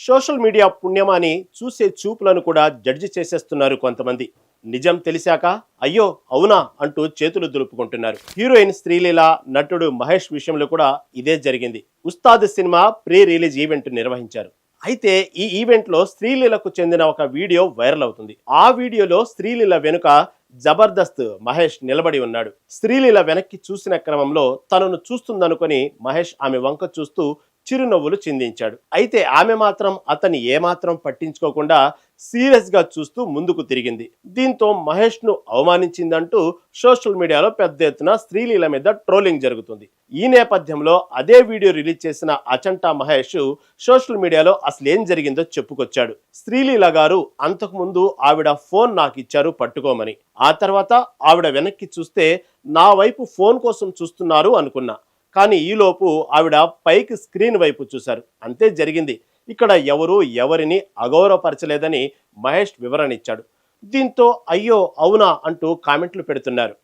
Social media పుణ్యమాని చూసే చూపులను కూడా జడ్జి చేసేస్తున్నారు కొంతమంది. నిజం తెలిసాక అయ్యో అవునా అంటూ చేతులు దులుపుకుంటున్నారు. హీరోయిన్ శ్రీలీల, నటుడు మహేష్ విషయంలో కూడా ఇదే జరిగింది. ఉస్తాద్ సినిమా ప్రీ రిలీజ్ ఈవెంట్ నిర్వహించారు. అయితే ఈ ఈవెంట్ లో శ్రీలీలకు చెందిన ఒక వీడియో వైరల్ అవుతుంది. ఆ వీడియోలో శ్రీలీల వెనుక జబర్దస్త్ మహేష్ నిలబడి ఉన్నాడు. శ్రీలీల వెనక్కి చూసిన క్రమంలో తనను చూస్తుందనుకొని మహేష్ ఆమె వంక చూస్తూ చిరునవ్వులు చిందించాడు. అయితే ఆమె మాత్రం అతన్ని ఏమాత్రం పట్టించుకోకుండా సీరియస్ గా చూస్తూ ముందుకు తిరిగింది. దీంతో మహేష్ ను అవమానించిందంటూ సోషల్ మీడియాలో పెద్ద ఎత్తున శ్రీలీల మీద ట్రోలింగ్ జరుగుతుంది. ఈ నేపథ్యంలో అదే వీడియో రిలీజ్ చేసిన అచంటా మహేష్ సోషల్ మీడియాలో అసలు ఏం జరిగిందో చెప్పుకొచ్చాడు. శ్రీలీల గారు అంతకుముందు ఆవిడ ఫోన్ నాకు ఇచ్చారు పట్టుకోమని. ఆ తర్వాత ఆవిడ వెనక్కి చూస్తే నా వైపు ఫోన్ కోసం చూస్తున్నారు అనుకున్నా. కానీ ఈలోపు ఆవిడ పైకి స్క్రీన్ వైపు చూశారు. అంతే జరిగింది. ఇక్కడ ఎవరు ఎవరిని అగౌరవపరచలేదని మహేష్ వివరణ ఇచ్చాడు. దీంతో అయ్యో అవునా అంటూ కామెంట్లు పెడుతున్నారు.